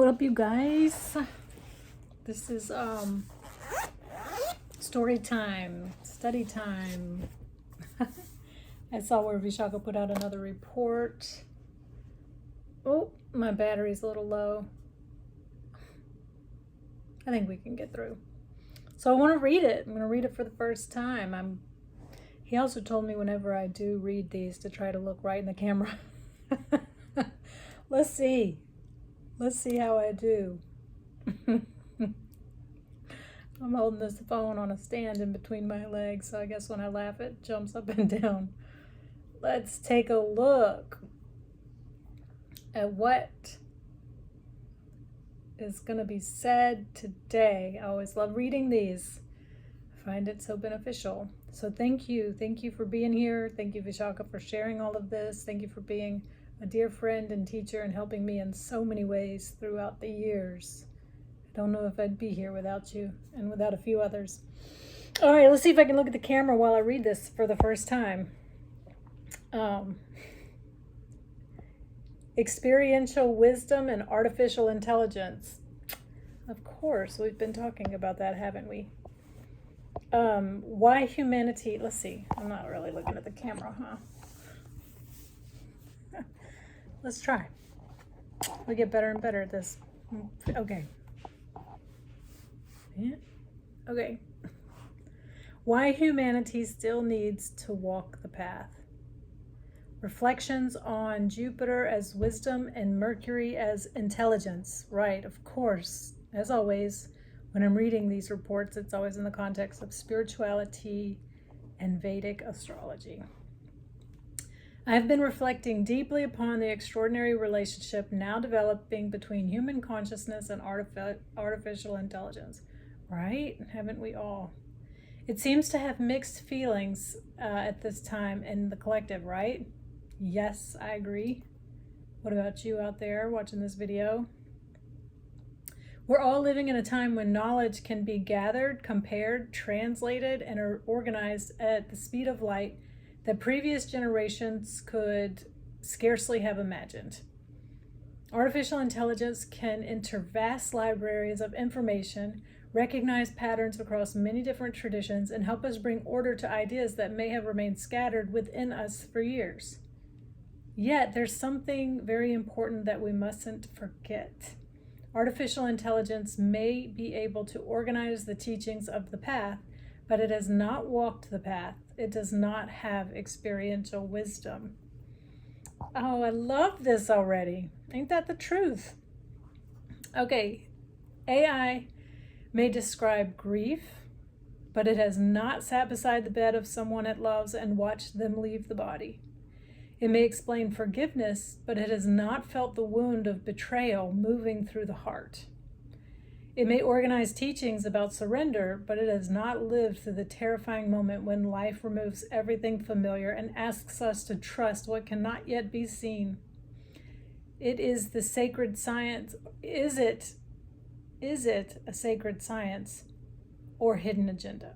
what up, you guys? This is story time, study time. I saw where Vishaka put out another report. Oh, my battery's a little low. I think we can get through. So I want to read it. I'm going to read it for the first time. He also told me whenever I do read these to try to look right in the camera. Let's see. Let's see how I do. I'm holding this phone on a stand in between my legs, so I guess when I laugh it jumps up and down. Let's take a look at what is going to be said today. I always love reading these. I find it so beneficial. So thank you. Thank you for being here. Thank you, Vishaka, for sharing all of this. Thank you for being a dear friend and teacher and helping me in so many ways throughout the years. I don't know if I'd be here without you and without a few others. All right, let's see if I can look at the camera while I read this for the first time. Experiential wisdom and artificial intelligence. Of course, we've been talking about that, haven't we? Why humanity, let's see, I'm not really looking at the camera, huh? Let's try. We get better and better at this. Okay. Yeah. Okay. Why humanity still needs to walk the path. Reflections on Jupiter as wisdom and Mercury as intelligence. Right, of course. As always, when I'm reading these reports, it's always in the context of spirituality and Vedic astrology. I have been reflecting deeply upon the extraordinary relationship now developing between human consciousness and artificial intelligence. Right? Haven't we all? It seems to have mixed feelings at this time in the collective, right? Yes, I agree. What about you out there watching this video? We're all living in a time when knowledge can be gathered, compared, translated, and are organized at the speed of light that previous generations could scarcely have imagined. Artificial intelligence can enter vast libraries of information, recognize patterns across many different traditions, and help us bring order to ideas that may have remained scattered within us for years. Yet, there's something very important that we mustn't forget. Artificial intelligence may be able to organize the teachings of the path, but it has not walked the path. It does not have experiential wisdom. Oh, I love this already. Ain't that the truth? Okay, AI may describe grief, but it has not sat beside the bed of someone it loves and watched them leave the body. It may explain forgiveness, but it has not felt the wound of betrayal moving through the heart. It may organize teachings about surrender, but it has not lived through the terrifying moment when life removes everything familiar and asks us to trust what cannot yet be seen. It is the sacred science. Is it a sacred science or hidden agenda?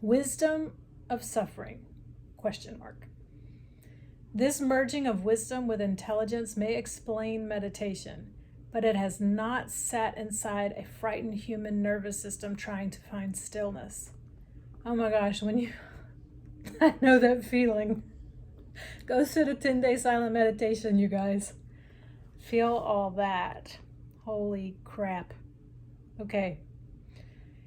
Wisdom of suffering? ? This merging of wisdom with intelligence may explain meditation, but it has not sat inside a frightened human nervous system trying to find stillness. Oh my gosh, I know that feeling. Go sit a 10-day silent meditation, you guys. Feel all that. Holy crap. Okay.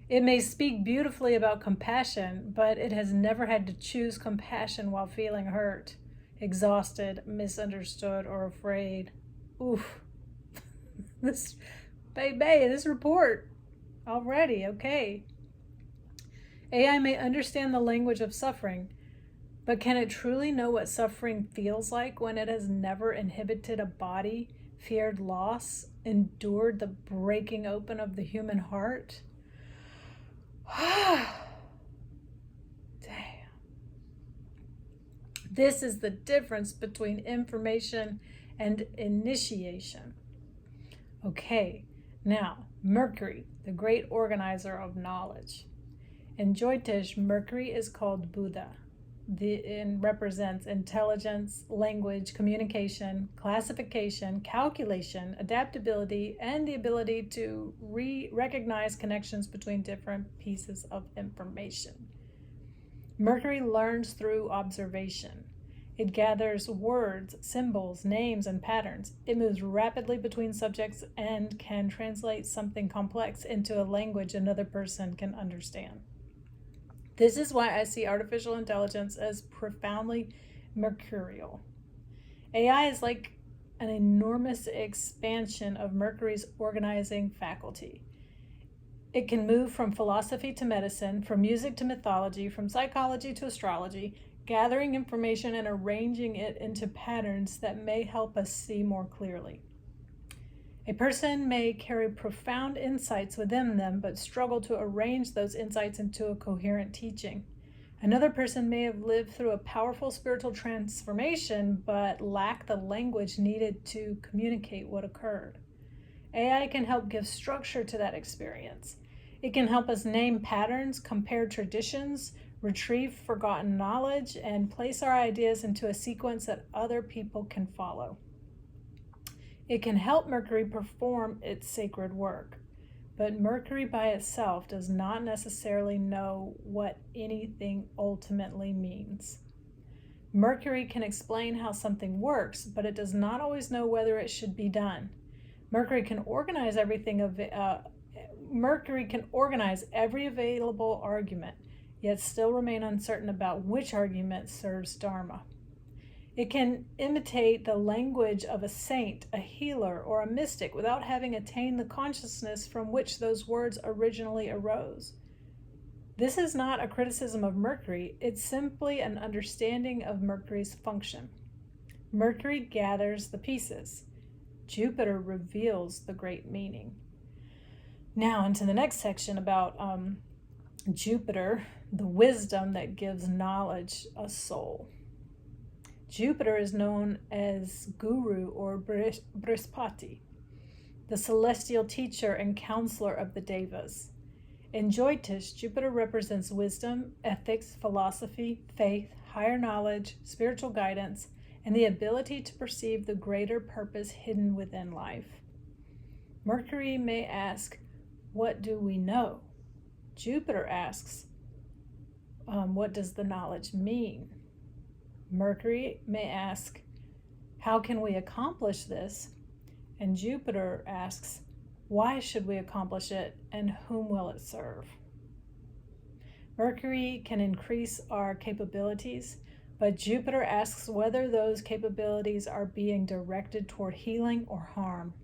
It may speak beautifully about compassion, but it has never had to choose compassion while feeling hurt, exhausted, misunderstood, or afraid. Oof. This report already, okay. AI may understand the language of suffering, but can it truly know what suffering feels like when it has never inhabited a body, feared loss, endured the breaking open of the human heart? Damn. This is the difference between information and initiation. Okay, now, Mercury, the great organizer of knowledge. In Jyotish, Mercury is called Budha. and represents intelligence, language, communication, classification, calculation, adaptability, and the ability to recognize connections between different pieces of information. Mercury learns through observation. It gathers words, symbols, names, and patterns. It moves rapidly between subjects and can translate something complex into a language another person can understand. This is why I see artificial intelligence as profoundly mercurial. AI is like an enormous expansion of Mercury's organizing faculty. It can move from philosophy to medicine, from music to mythology, from psychology to astrology, gathering information and arranging it into patterns that may help us see more clearly. A person may carry profound insights within them, but struggle to arrange those insights into a coherent teaching. Another person may have lived through a powerful spiritual transformation, but lack the language needed to communicate what occurred. AI can help give structure to that experience. It can help us name patterns, compare traditions, retrieve forgotten knowledge, and place our ideas into a sequence that other people can follow. It can help Mercury perform its sacred work, but Mercury by itself does not necessarily know what anything ultimately means. Mercury can explain how something works, but it does not always know whether it should be done. Mercury can organize every available argument, yet still remain uncertain about which argument serves Dharma. It can imitate the language of a saint, a healer, or a mystic without having attained the consciousness from which those words originally arose. This is not a criticism of Mercury, it's simply an understanding of Mercury's function. Mercury gathers the pieces. Jupiter reveals the great meaning. Now into the next section about Jupiter, the wisdom that gives knowledge a soul. Jupiter is known as Guru or Brihaspati, the celestial teacher and counselor of the Devas. In Jyotish, Jupiter represents wisdom, ethics, philosophy, faith, higher knowledge, spiritual guidance, and the ability to perceive the greater purpose hidden within life. Mercury may ask, what do we know? Jupiter asks, what does the knowledge mean? Mercury may ask, how can we accomplish this? And Jupiter asks, why should we accomplish it and whom will it serve? Mercury can increase our capabilities, but Jupiter asks whether those capabilities are being directed toward healing or harm.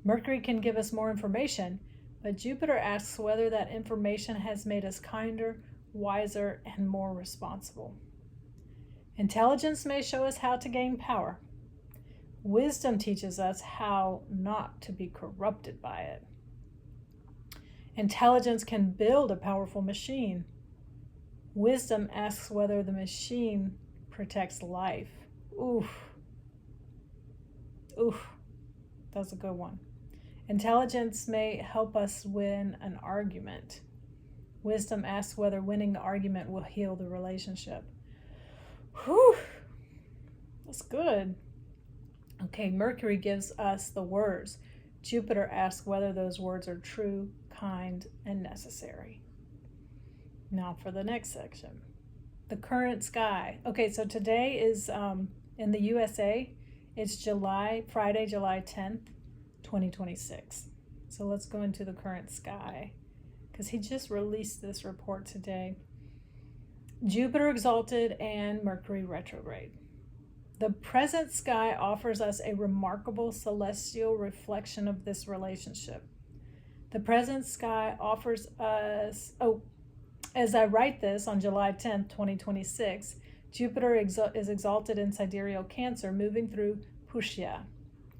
Mercury can give us more information, but Jupiter asks whether that information has made us kinder, wiser, and more responsible. Intelligence may show us how to gain power. Wisdom teaches us how not to be corrupted by it. Intelligence can build a powerful machine. Wisdom asks whether the machine protects life. Oof, that's a good one. Intelligence may help us win an argument. Wisdom asks whether winning the argument will heal the relationship. Whew, that's good. Okay, Mercury gives us the words. Jupiter asks whether those words are true, kind, and necessary. Now for the next section. The current sky. Okay, so today is in the USA, it's Friday, July 10th, 2026. So let's go into the current sky because he just released this report today. Jupiter exalted and Mercury retrograde. The present sky offers us a remarkable celestial reflection of this relationship. The present sky offers us, as I write this on July 10th, 2026, Jupiter is exalted in sidereal Cancer, moving through Pushya,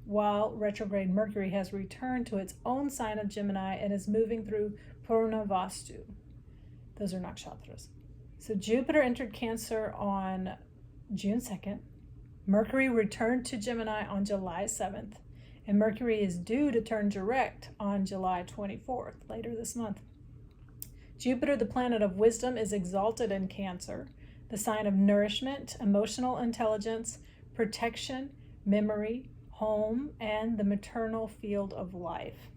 while retrograde Mercury has returned to its own sign of Gemini and is moving through Purnavastu. Those are nakshatras. So Jupiter entered Cancer on June 2nd. Mercury returned to Gemini on July 7th, and Mercury is due to turn direct on July 24th, later this month. Jupiter, the planet of wisdom, is exalted in Cancer. the sign of nourishment, emotional intelligence, protection, memory, home, and the maternal field of life.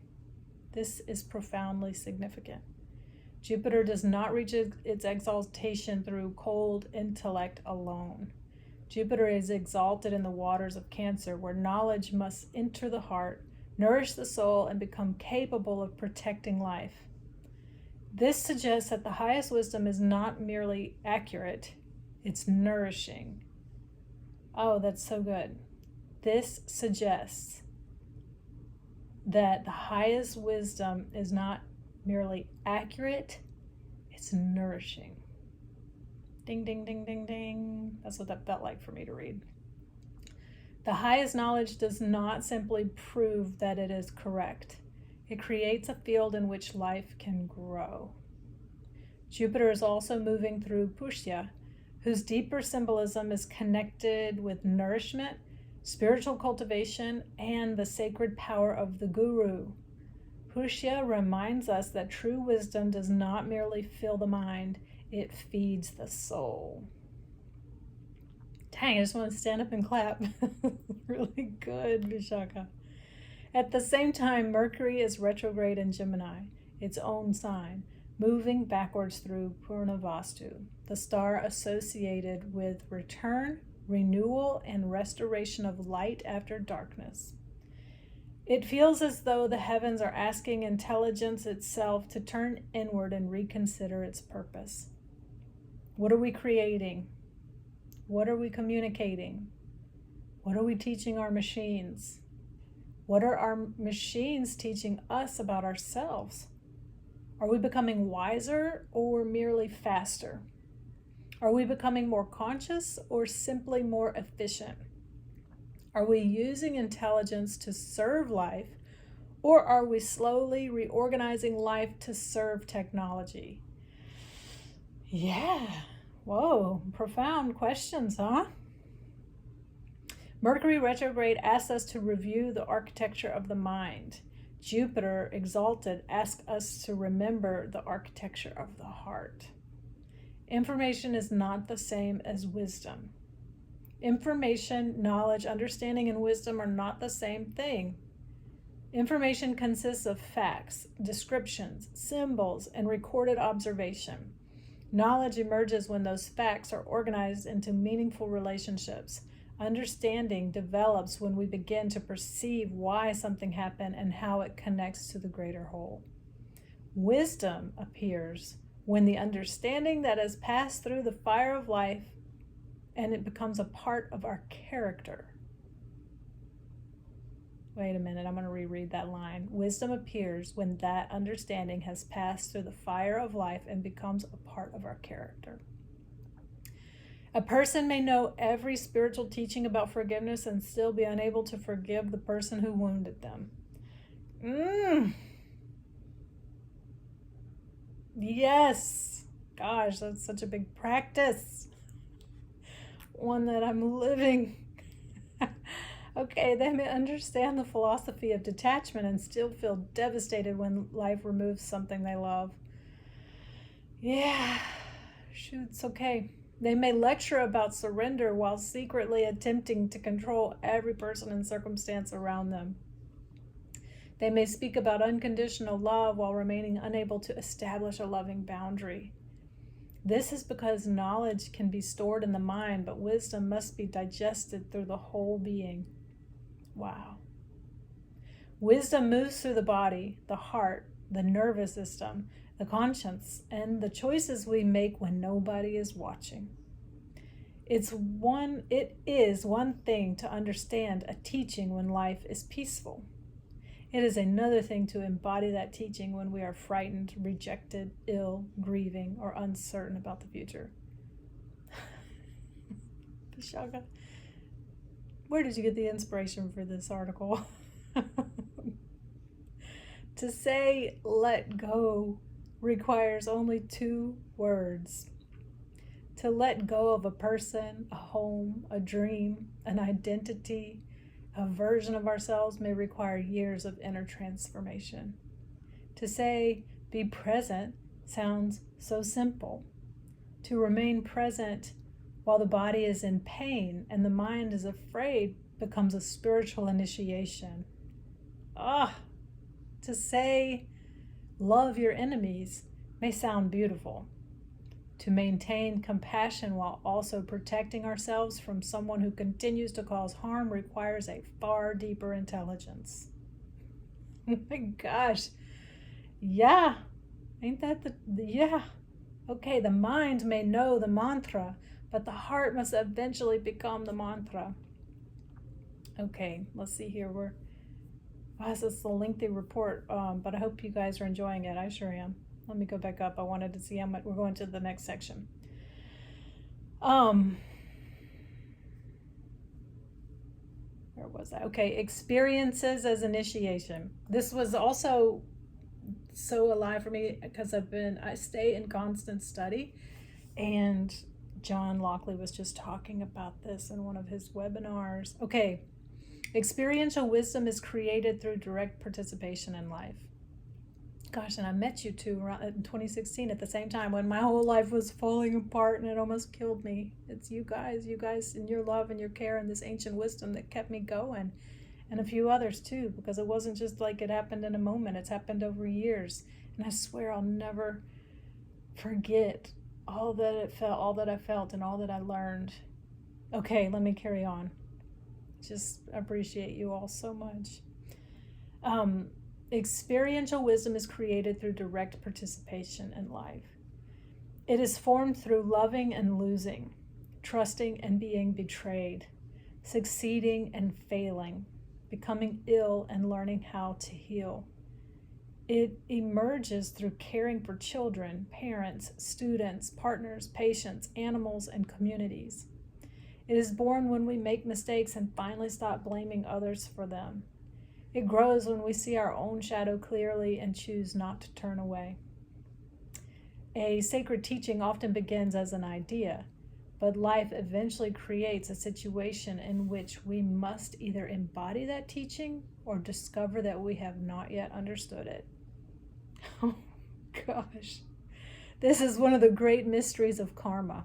This is profoundly significant. Jupiter does not reach its exaltation through cold intellect alone. Jupiter is exalted in the waters of Cancer, where knowledge must enter the heart, nourish the soul, and become capable of protecting life. This suggests that the highest wisdom is not merely accurate, it's nourishing. Oh, that's so good. This suggests that the highest wisdom is not merely accurate, it's nourishing. Ding, ding, ding, ding, ding. That's what that felt like for me to read. The highest knowledge does not simply prove that it is correct. It creates a field in which life can grow. Jupiter is also moving through Pushya, whose deeper symbolism is connected with nourishment, spiritual cultivation, and the sacred power of the guru. Pushya reminds us that true wisdom does not merely fill the mind, it feeds the soul. Dang, I just want to stand up and clap. Really good, Vishaka. At the same time, Mercury is retrograde in Gemini, its own sign, moving backwards through Purnavastu, the star associated with return, renewal, and restoration of light after darkness. It feels as though the heavens are asking intelligence itself to turn inward and reconsider its purpose. What are we creating? What are we communicating? What are we teaching our machines? What are our machines teaching us about ourselves? Are we becoming wiser or merely faster? Are we becoming more conscious or simply more efficient? Are we using intelligence to serve life, or are we slowly reorganizing life to serve technology? Yeah, whoa, profound questions, huh? Mercury retrograde asks us to review the architecture of the mind. Jupiter exalted asks us to remember the architecture of the heart. Information is not the same as wisdom. Information, knowledge, understanding, and wisdom are not the same thing. Information consists of facts, descriptions, symbols, and recorded observation. Knowledge emerges when those facts are organized into meaningful relationships. Understanding develops when we begin to perceive why something happened and how it connects to the greater whole. Wisdom appears when the understanding that has passed through the fire of life and it becomes a part of our character. Wait a minute, I'm going to reread that line. Wisdom appears when that understanding has passed through the fire of life and becomes a part of our character. A person may know every spiritual teaching about forgiveness and still be unable to forgive the person who wounded them. Yes. Gosh, that's such a big practice. One that I'm living. Okay, they may understand the philosophy of detachment and still feel devastated when life removes something they love. Yeah, shoot, it's okay. They may lecture about surrender while secretly attempting to control every person and circumstance around them. They may speak about unconditional love while remaining unable to establish a loving boundary. This is because knowledge can be stored in the mind, but wisdom must be digested through the whole being. Wow. Wisdom moves through the body, the heart, the nervous system, the conscience, and the choices we make when nobody is watching. It is one thing to understand a teaching when life is peaceful. It is another thing to embody that teaching when we are frightened, rejected, ill, grieving, or uncertain about the future. Vishaka, where did you get the inspiration for this article? To say let go requires only 2 words. To let go of a person, a home, a dream, an identity, a version of ourselves may require years of inner transformation. To say be present sounds so simple. To remain present while the body is in pain and the mind is afraid becomes a spiritual initiation. To say love your enemies may sound beautiful. To maintain compassion while also protecting ourselves from someone who continues to cause harm requires a far deeper intelligence. Oh my gosh. Yeah. Ain't that yeah. Okay, the mind may know the mantra, but the heart must eventually become the mantra. Okay, let's see here. This is a lengthy report, but I hope you guys are enjoying it. I sure am. Let me go back up. I wanted to see how much we're going to the next section. Where was I? Okay, experiences as initiation. This was also so alive for me because I stay in constant study, and John Lockley was just talking about this in one of his webinars. Okay, experiential wisdom is created through direct participation in life. Gosh, and I met you two around in 2016 at the same time when my whole life was falling apart and it almost killed me. It's you guys and your love and your care and this ancient wisdom that kept me going, and a few others too, because it wasn't just like it happened in a moment. It's happened over years, and I swear I'll never forget all that I felt, and all that I learned. Okay, let me carry on. Just appreciate you all so much. Experiential wisdom is created through direct participation in life. It is formed through loving and losing, trusting and being betrayed, succeeding and failing, becoming ill and learning how to heal. It emerges through caring for children, parents, students, partners, patients, animals, and communities. It is born when we make mistakes and finally stop blaming others for them. It grows when we see our own shadow clearly and choose not to turn away. A sacred teaching often begins as an idea, but life eventually creates a situation in which we must either embody that teaching or discover that we have not yet understood it. Oh gosh. This is one of the great mysteries of karma.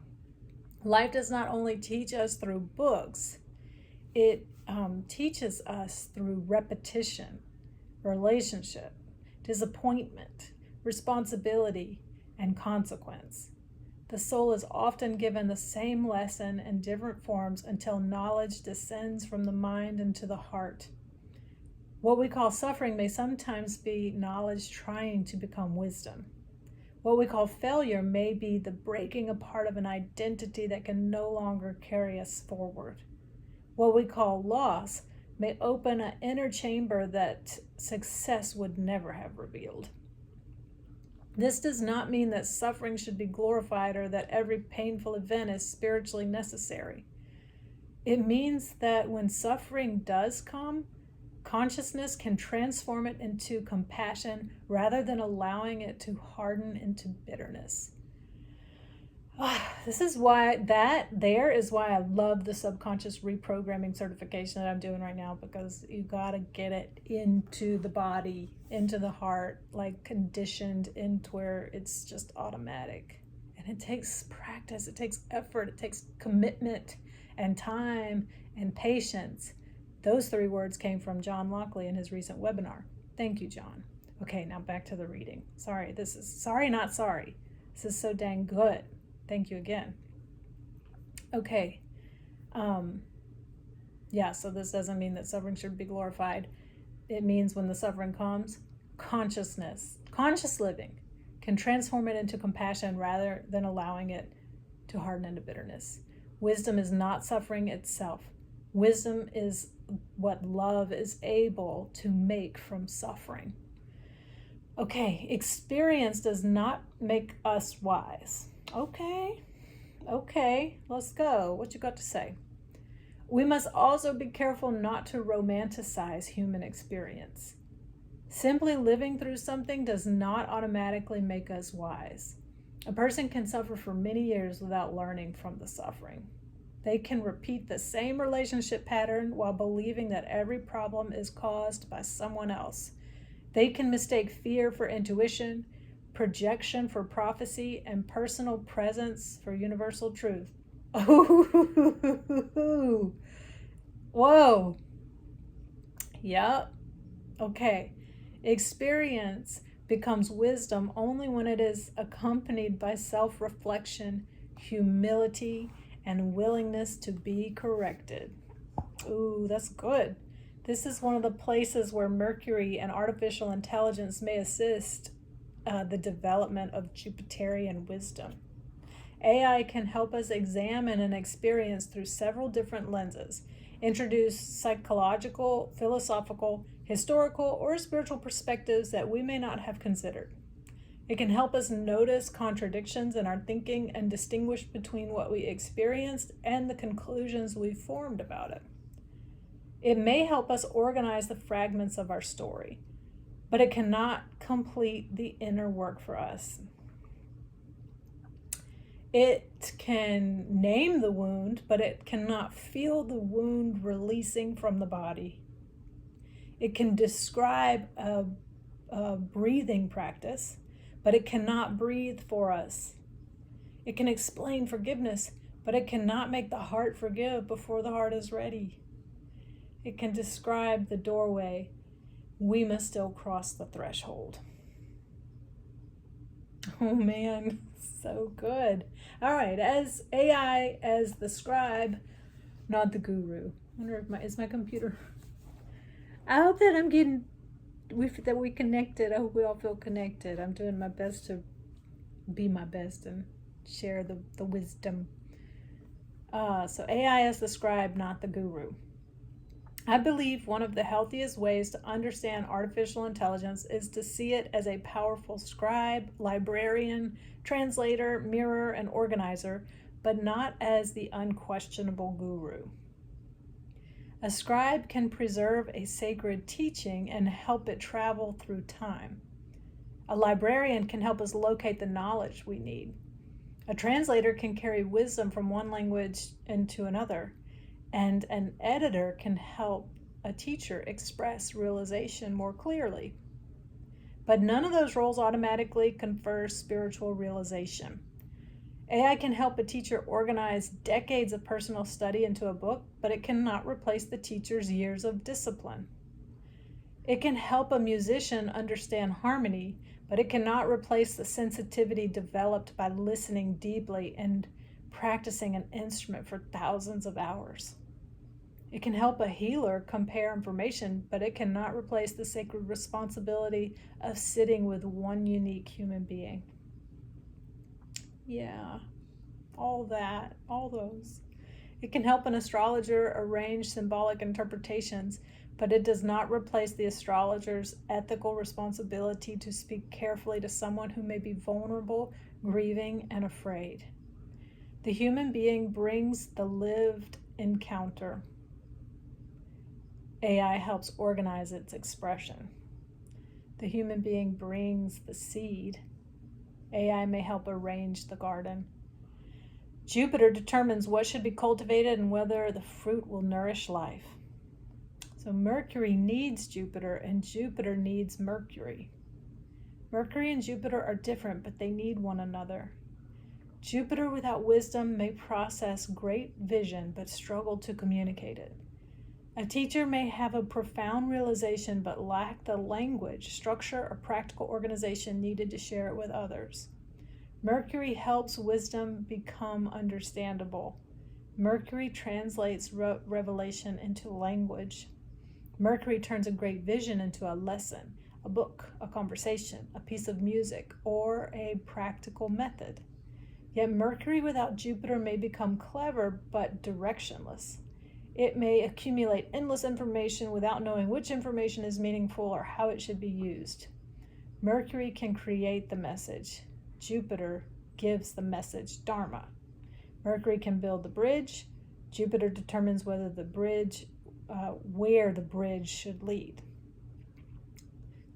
Life does not only teach us through books, it teaches us through repetition, relationship, disappointment, responsibility, and consequence. The soul is often given the same lesson in different forms until knowledge descends from the mind into the heart. What we call suffering may sometimes be knowledge trying to become wisdom. What we call failure may be the breaking apart of an identity that can no longer carry us forward. What we call loss may open an inner chamber that success would never have revealed. This does not mean that suffering should be glorified or that every painful event is spiritually necessary. It means that when suffering does come, consciousness can transform it into compassion rather than allowing it to harden into bitterness. This is why I love the subconscious reprogramming certification that I'm doing right now, because you got to get it into the body, into the heart, like conditioned into where it's just automatic. And it takes practice, it takes effort, it takes commitment and time and patience. Those 3 words came from John Lockley in his recent webinar. Thank you, John. Okay, now back to the reading. Sorry, not sorry. This is so dang good. Thank you again. Okay. So this doesn't mean that suffering should be glorified. It means when the suffering comes, conscious living can transform it into compassion rather than allowing it to harden into bitterness. Wisdom is not suffering itself. Wisdom is what love is able to make from suffering. Okay, experience does not make us wise. Okay, let's go. What you got to say? We must also be careful not to romanticize human experience. Simply living through something does not automatically make us wise. A person can suffer for many years without learning from the suffering. They can repeat the same relationship pattern while believing that every problem is caused by someone else. They can mistake fear for intuition, projection for prophecy, and personal presence for universal truth. Oh, whoa. Yep. Okay. Experience becomes wisdom only when it is accompanied by self reflection, humility, and willingness to be corrected. Ooh, that's good. This is one of the places where Mercury and artificial intelligence may assist the development of Jupiterian wisdom. AI can help us examine an experience through several different lenses, introduce psychological, philosophical, historical, or spiritual perspectives that we may not have considered. It can help us notice contradictions in our thinking and distinguish between what we experienced and the conclusions we formed about it. It may help us organize the fragments of our story, but it cannot complete the inner work for us. It can name the wound, but it cannot feel the wound releasing from the body. It can describe a breathing practice, but it cannot breathe for us. It can explain forgiveness, but it cannot make the heart forgive before the heart is ready. It can describe the doorway. We must still cross the threshold. Oh man, so good. All right, as AI as the scribe, not the guru. I wonder if is my computer. I hope that that we connected. I hope we all feel connected. I'm doing my best to be my best and share the wisdom. So AI as the scribe, not the guru. I believe one of the healthiest ways to understand artificial intelligence is to see it as a powerful scribe, librarian, translator, mirror, and organizer, but not as the unquestionable guru. A scribe can preserve a sacred teaching and help it travel through time. A librarian can help us locate the knowledge we need. A translator can carry wisdom from one language into another. And an editor can help a teacher express realization more clearly. But none of those roles automatically confer spiritual realization. AI can help a teacher organize decades of personal study into a book, but it cannot replace the teacher's years of discipline. It can help a musician understand harmony, but it cannot replace the sensitivity developed by listening deeply and practicing an instrument for thousands of hours. It can help a healer compare information, but it cannot replace the sacred responsibility of sitting with one unique human being. Yeah, all those. It can help an astrologer arrange symbolic interpretations, but it does not replace the astrologer's ethical responsibility to speak carefully to someone who may be vulnerable, grieving, and afraid. The human being brings the lived encounter. AI helps organize its expression. The human being brings the seed. AI may help arrange the garden. Jupiter determines what should be cultivated and whether the fruit will nourish life. So Mercury needs Jupiter, and Jupiter needs Mercury. Mercury and Jupiter are different, but they need one another. Jupiter without wisdom may process great vision, but struggle to communicate it. A teacher may have a profound realization but lack the language, structure, or practical organization needed to share it with others. Mercury helps wisdom become understandable. Mercury translates revelation into language. Mercury turns a great vision into a lesson, a book, a conversation, a piece of music, or a practical method. Yet Mercury without Jupiter may become clever but directionless. It may accumulate endless information without knowing which information is meaningful or how it should be used. Mercury can create the message. Jupiter gives the message, Dharma. Mercury can build the bridge. Jupiter determines where the bridge should lead.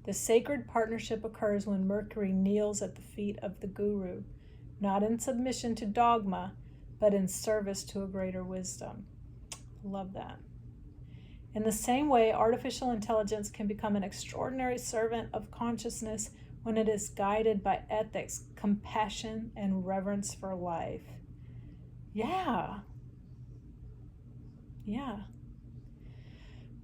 The sacred partnership occurs when Mercury kneels at the feet of the guru, not in submission to dogma, but in service to a greater wisdom. Love that. In the same way, artificial intelligence can become an extraordinary servant of consciousness when it is guided by ethics, compassion, and reverence for life. Yeah. Yeah.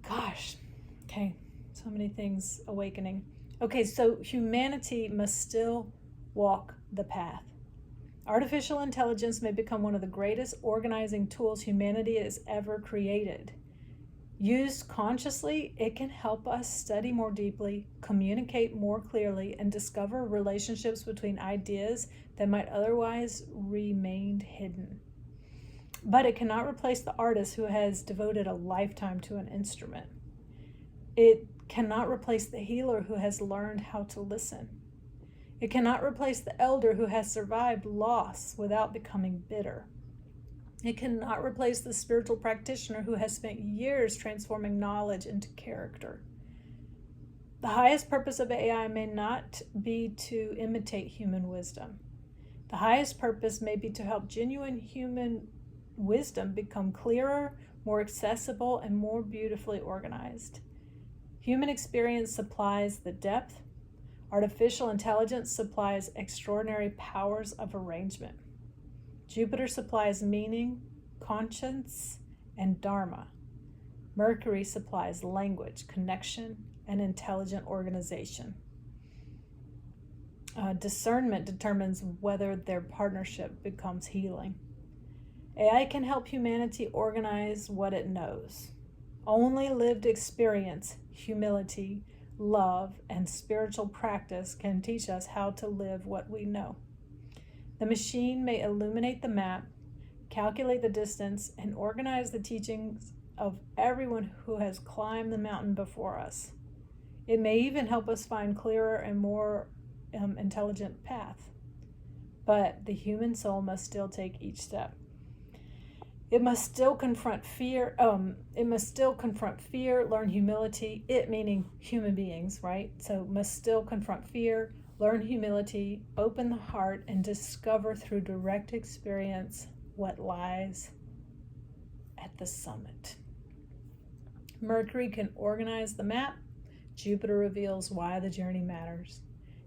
Gosh. Okay. So many things awakening. Okay, so humanity must still walk the path. Artificial intelligence may become one of the greatest organizing tools humanity has ever created. Used consciously, it can help us study more deeply, communicate more clearly, and discover relationships between ideas that might otherwise remain hidden. But it cannot replace the artist who has devoted a lifetime to an instrument. It cannot replace the healer who has learned how to listen. It cannot replace the elder who has survived loss without becoming bitter. It cannot replace the spiritual practitioner who has spent years transforming knowledge into character. The highest purpose of AI may not be to imitate human wisdom. The highest purpose may be to help genuine human wisdom become clearer, more accessible, and more beautifully organized. Human experience supplies the depth. Artificial intelligence supplies extraordinary powers of arrangement. Jupiter supplies meaning, conscience, and dharma. Mercury supplies language, connection, and intelligent organization. Discernment determines whether their partnership becomes healing. AI can help humanity organize what it knows. Only lived experience, humility, love, and spiritual practice can teach us how to live what we know. The machine may illuminate the map, calculate the distance, and organize the teachings of everyone who has climbed the mountain before us. It may even help us find clearer and more intelligent path. But the human soul must still take each step. It must still confront fear. Learn humility. It meaning human beings, right? So must still confront fear, learn humility, open the heart, and discover through direct experience what lies at the summit. Mercury can organize the map. Jupiter reveals why the journey matters.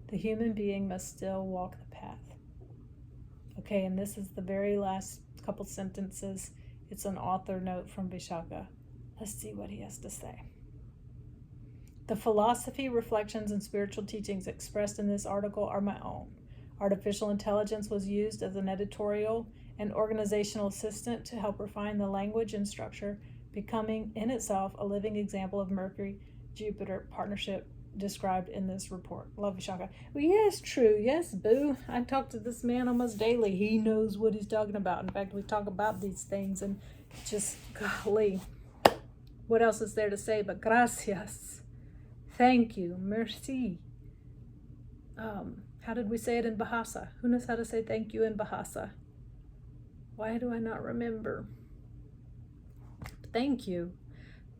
The human being must still walk the path. Okay, and this is the very last couple sentences. It's an author note from Vishaka. Let's see what he has to say. The philosophy, reflections, and spiritual teachings expressed in this article are my own. Artificial intelligence was used as an editorial and organizational assistant to help refine the language and structure, becoming in itself a living example of Mercury-Jupiter partnership described in this report. Love, Vishaka. Well, yes, true. Yes, boo. I talk to this man almost daily. He knows what he's talking about. In fact, we talk about these things and just, golly, what else is there to say but gracias? Thank you. Merci. How did we say it in Bahasa? Who knows how to say thank you in Bahasa? Why do I not remember? Thank you.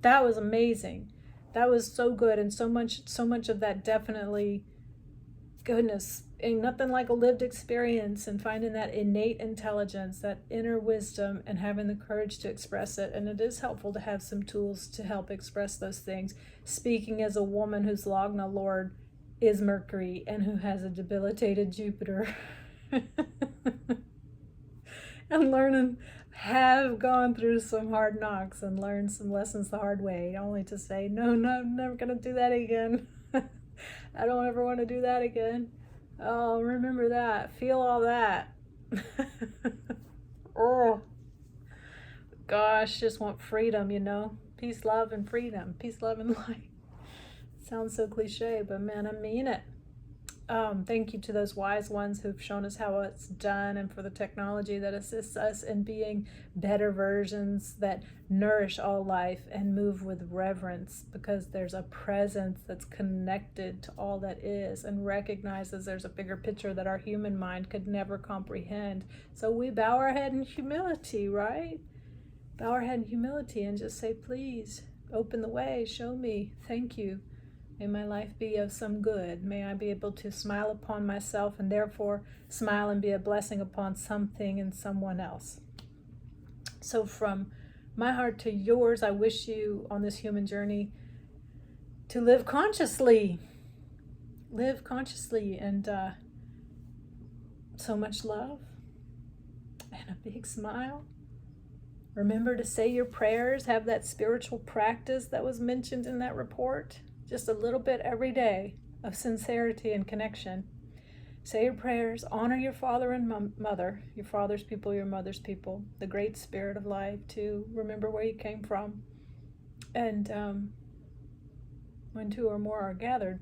That was amazing. That was so good, and so much of that definitely, goodness, ain't nothing like a lived experience and finding that innate intelligence, that inner wisdom, and having the courage to express it. And it is helpful to have some tools to help express those things. Speaking as a woman whose Lagna Lord is Mercury and who has a debilitated Jupiter. And have gone through some hard knocks and learned some lessons the hard way, only to say, no, I'm never going to do that again. I don't ever want to do that again. Oh, remember that. Feel all that. Oh, gosh, just want freedom, Peace, love, and freedom. Peace, love, and light. Sounds so cliche, but man, I mean it. Thank you to those wise ones who've shown us how it's done, and for the technology that assists us in being better versions that nourish all life and move with reverence, because there's a presence that's connected to all that is and recognizes there's a bigger picture that our human mind could never comprehend. So we bow our head in humility, right? Bow our head in humility and just say, please, open the way, show me, thank you. May my life be of some good. May I be able to smile upon myself and therefore smile and be a blessing upon something and someone else. So from my heart to yours, I wish you on this human journey to live consciously. Live consciously, and so much love. and a big smile. Remember to say your prayers, have that spiritual practice that was mentioned in that report. Just a little bit every day of sincerity and connection. Say your prayers, honor your father and mother, your father's people, your mother's people, the great spirit of life, to remember where you came from. And when two or more are gathered,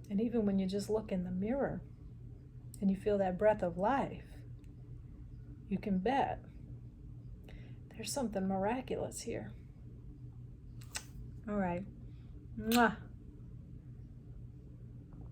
and even when you just look in the mirror and you feel that breath of life, you can bet there's something miraculous here. All right. Mwah.